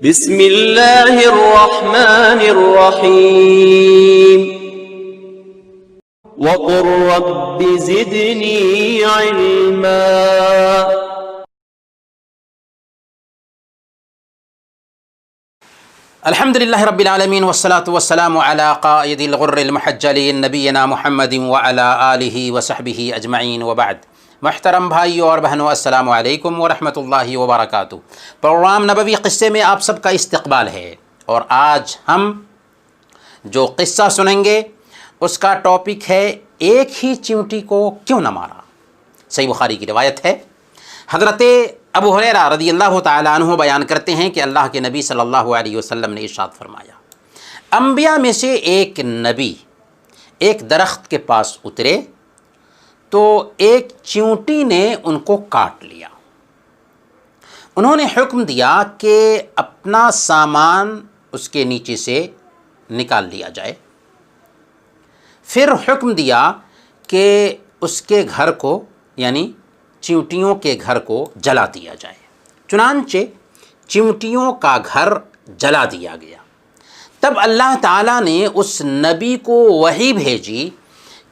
بسم اللہ الرحمن الرحیم وقل رب زدنی علما۔ الحمد للہ رب العالمین والصلاة والسلام علی قائد الغر المحجلین نبینا محمد وعلی آلہ وصحبہ اجمعین وبعد۔ محترم بھائیو اور بہنوں، السلام علیکم ورحمۃ اللہ وبرکاتہ۔ پروگرام نبوی قصے میں آپ سب کا استقبال ہے، اور آج ہم جو قصہ سنیں گے اس کا ٹاپک ہے ایک ہی چیونٹی کو کیوں نہ مارا۔ صحیح بخاری کی روایت ہے، حضرت ابو ہریرہ رضی اللہ تعالیٰ عنہ بیان کرتے ہیں کہ اللہ کے نبی صلی اللہ علیہ وسلم نے ارشاد فرمایا، انبیاء میں سے ایک نبی ایک درخت کے پاس اترے تو ایک چیونٹی نے ان کو کاٹ لیا۔ انہوں نے حکم دیا کہ اپنا سامان اس کے نیچے سے نکال لیا جائے، پھر حکم دیا کہ اس کے گھر کو، یعنی چیونٹیوں کے گھر کو جلا دیا جائے۔ چنانچہ چیونٹیوں کا گھر جلا دیا گیا۔ تب اللہ تعالیٰ نے اس نبی کو وحی بھیجی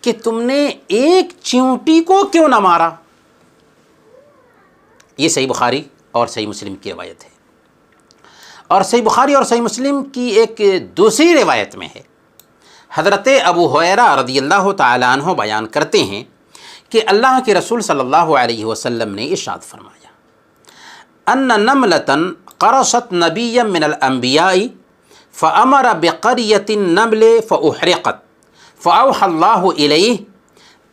کہ تم نے ایک چیونٹی کو کیوں نہ مارا۔ یہ صحیح بخاری اور صحیح مسلم کی روایت ہے، اور صحیح بخاری اور صحیح مسلم کی ایک دوسری روایت میں ہے، حضرت ابو ہریرہ رضی اللہ تعالیٰ عنہ بیان کرتے ہیں کہ اللہ کے رسول صلی اللہ علیہ وسلم نے ارشاد فرمایا، ان نملۃ قرصت نبیا من الانبیاء فامر بقریۃ النمل فاحرقت فاوحى اللہ الیہ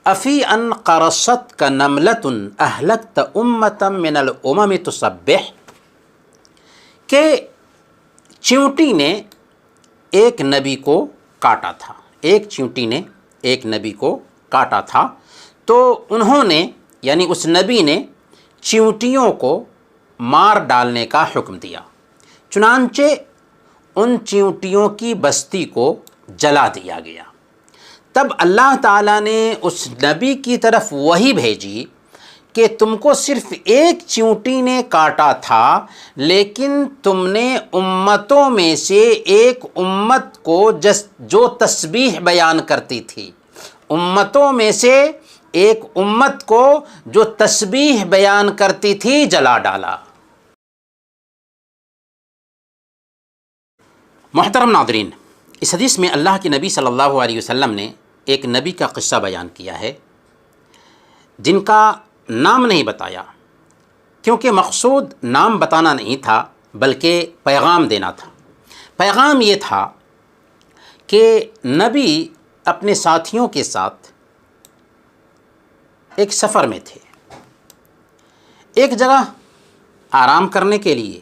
افی ان قرصت کا نملۃ اہلکت امۃ من الامم تسبح، کہ چیونٹی نے ایک نبی کو کاٹا تھا، ایک چیونٹی نے ایک نبی کو کاٹا تھا، تو انہوں نے، یعنی اس نبی نے چیونٹیوں کو مار ڈالنے کا حکم دیا۔ چنانچہ ان چیونٹیوں کی بستی کو جلا دیا گیا۔ تب اللہ تعالیٰ نے اس نبی کی طرف وحی بھیجی کہ تم کو صرف ایک چیونٹی نے کاٹا تھا، لیکن تم نے امتوں میں سے ایک امت کو جو تسبیح بیان کرتی تھی، امتوں میں سے ایک امت کو جو تسبیح بیان کرتی تھی جلا ڈالا۔ محترم ناظرین، اس حدیث میں اللہ کے نبی صلی اللہ علیہ وسلم نے ایک نبی کا قصہ بیان کیا ہے جن کا نام نہیں بتایا، کیونکہ مقصود نام بتانا نہیں تھا بلکہ پیغام دینا تھا۔ پیغام یہ تھا کہ نبی اپنے ساتھیوں کے ساتھ ایک سفر میں تھے، ایک جگہ آرام کرنے کے لیے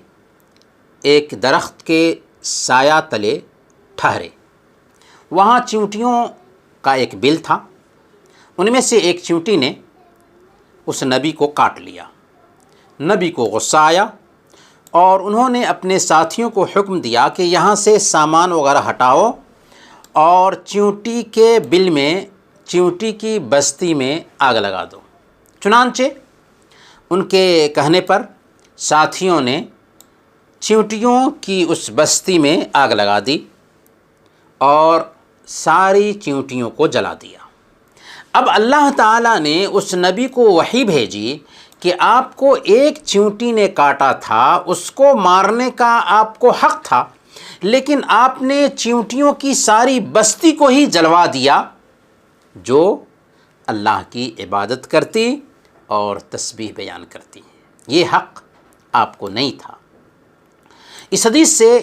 ایک درخت کے سایہ تلے ٹھہرے۔ وہاں چیونٹیوں کا ایک بل تھا، ان میں سے ایک چیونٹی نے اس نبی کو کاٹ لیا۔ نبی کو غصہ آیا اور انہوں نے اپنے ساتھیوں کو حکم دیا کہ یہاں سے سامان وغیرہ ہٹاؤ اور چیونٹی کے بل میں، چیونٹی کی بستی میں آگ لگا دو۔ چنانچہ ان کے کہنے پر ساتھیوں نے چیونٹیوں کی اس بستی میں آگ لگا دی اور ساری چیونٹیوں کو جلا دیا۔ اب اللہ تعالیٰ نے اس نبی کو وحی بھیجی کہ آپ کو ایک چیونٹی نے کاٹا تھا، اس کو مارنے کا آپ کو حق تھا، لیکن آپ نے چیونٹیوں کی ساری بستی کو ہی جلوا دیا جو اللہ کی عبادت کرتی اور تسبیح بیان کرتی۔ یہ حق آپ کو نہیں تھا۔ اس حدیث سے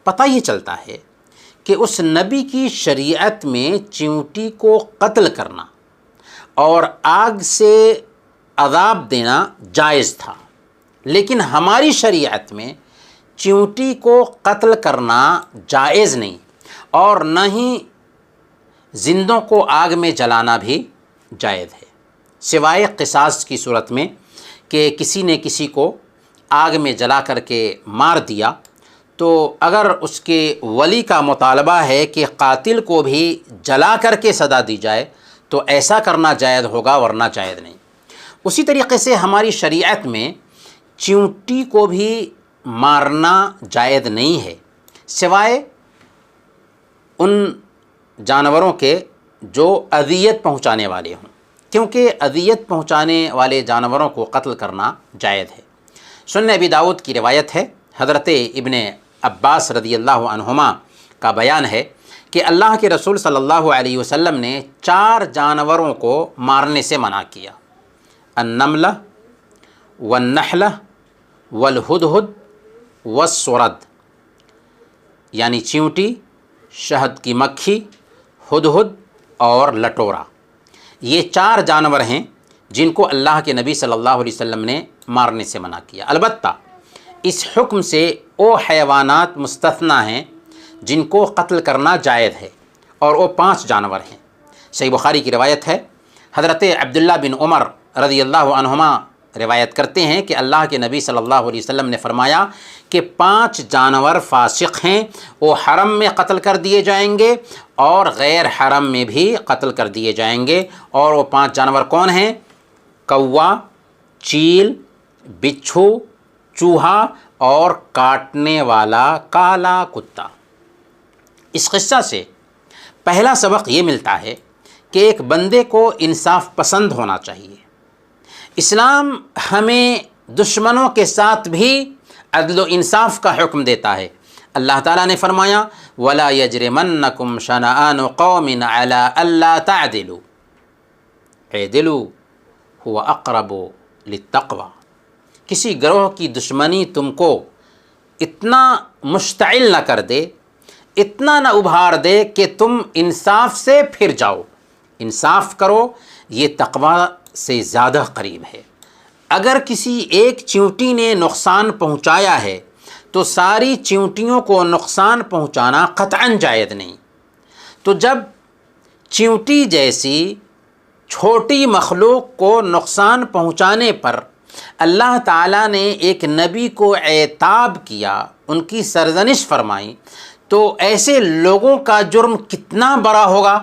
پتہ یہ چلتا ہے کہ اس نبی کی شریعت میں چیونٹی کو قتل کرنا اور آگ سے عذاب دینا جائز تھا، لیکن ہماری شریعت میں چیونٹی کو قتل کرنا جائز نہیں، اور نہ ہی زندوں کو آگ میں جلانا بھی جائز ہے، سوائے قصاص کی صورت میں کہ کسی نے کسی کو آگ میں جلا کر کے مار دیا، تو اگر اس کے ولی کا مطالبہ ہے کہ قاتل کو بھی جلا کر کے سزا دی جائے تو ایسا کرنا جائز ہوگا، ورنہ جائز نہیں۔ اسی طریقے سے ہماری شریعت میں چیونٹی کو بھی مارنا جائز نہیں ہے سوائے ان جانوروں کے جو اذیت پہنچانے والے ہوں، کیونکہ اذیت پہنچانے والے جانوروں کو قتل کرنا جائز ہے۔ سنن ابی داؤد کی روایت ہے، حضرت ابن عباس رضی اللہ عنہما کا بیان ہے کہ اللہ کے رسول صلی اللہ علیہ وسلم نے 4 جانوروں کو مارنے سے منع کیا: النملہ والنحلہ والہدہد والسرد، یعنی چیونٹی، شہد کی مکھی، ہدہد اور لٹورا۔ یہ 4 جانور ہیں جن کو اللہ کے نبی صلی اللہ علیہ وسلم نے مارنے سے منع کیا۔ البتہ اس حکم سے وہ حیوانات مستثنیٰ ہیں جن کو قتل کرنا جائز ہے، اور وہ 5 جانور ہیں۔ صحیح بخاری کی روایت ہے، حضرت عبداللہ بن عمر رضی اللہ عنہما روایت کرتے ہیں کہ اللہ کے نبی صلی اللہ علیہ وسلم نے فرمایا کہ 5 جانور فاسق ہیں، وہ حرم میں قتل کر دیے جائیں گے اور غیر حرم میں بھی قتل کر دیے جائیں گے، اور وہ 5 جانور کون ہیں؟ کوا، چیل، بچھو، چوہا اور کاٹنے والا کالا کتا۔ اس قصہ سے پہلا سبق یہ ملتا ہے کہ ایک بندے کو انصاف پسند ہونا چاہیے۔ اسلام ہمیں دشمنوں کے ساتھ بھی عدل و انصاف کا حکم دیتا ہے۔ اللہ تعالیٰ نے فرمایا وَلَا يَجْرِمَنَّكُمْ شَنَآنُ قَوْمٍ عَلَىٰ أَلَّا تَعْدِلُوا اعْدِلُوا هُوَ أَقْرَبُ لِلتَّقْوَىٰ۔ کسی گروہ کی دشمنی تم کو اتنا مشتعل نہ کر دے، اتنا نہ ابھار دے کہ تم انصاف سے پھر جاؤ۔ انصاف کرو، یہ تقویٰ سے زیادہ قریب ہے۔ اگر کسی ایک چیونٹی نے نقصان پہنچایا ہے تو ساری چیونٹیوں کو نقصان پہنچانا قطعاً جائز نہیں۔ تو جب چیونٹی جیسی چھوٹی مخلوق کو نقصان پہنچانے پر اللہ تعالیٰ نے ایک نبی کو عتاب کیا، ان کی سرزنش فرمائی، تو ایسے لوگوں کا جرم کتنا بڑا ہوگا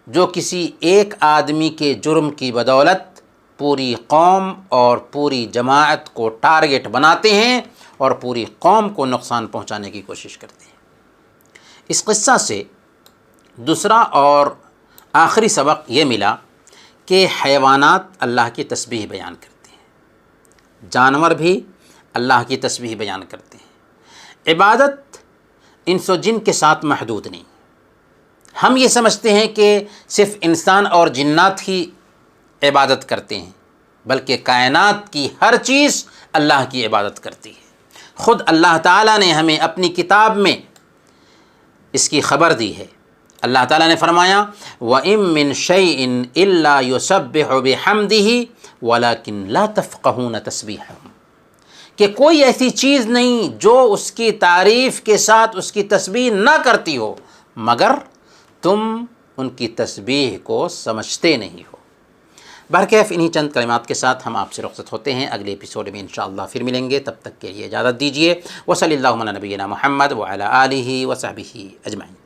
جو کسی ایک آدمی کے جرم کی بدولت پوری قوم اور پوری جماعت کو ٹارگٹ بناتے ہیں اور پوری قوم کو نقصان پہنچانے کی کوشش کرتے ہیں۔ اس قصہ سے دوسرا اور آخری سبق یہ ملا کہ حیوانات اللہ کی تسبیح بیان کرتے ہیں، جانور بھی اللہ کی تسبیح بیان کرتے ہیں۔ عبادت انس و جن کے ساتھ محدود نہیں۔ ہم یہ سمجھتے ہیں کہ صرف انسان اور جنات ہی عبادت کرتے ہیں، بلکہ کائنات کی ہر چیز اللہ کی عبادت کرتی ہے۔ خود اللہ تعالیٰ نے ہمیں اپنی کتاب میں اس کی خبر دی ہے۔ اللہ تعالیٰ نے فرمایا وَإِن مِّن شَيْءٍ إِلَّا يُسَبِّحُ بِحَمْدِهِ وَلَكِن لَا تَفْقَهُونَ تَسْبِيحَهُمْ، کہ کوئی ایسی چیز نہیں جو اس کی تعریف کے ساتھ اس کی تسبیح نہ کرتی ہو، مگر تم ان کی تسبیح کو سمجھتے نہیں ہو۔ برکیف انہی چند کلمات کے ساتھ ہم آپ سے رخصت ہوتے ہیں، اگلے ایپیسوڈ میں انشاءاللہ پھر ملیں گے، تب تک کے لیے اجازت دیجیے۔ وصلی اللہ علی نبینا محمد وعلی آلہ وصحبہ اجمعین۔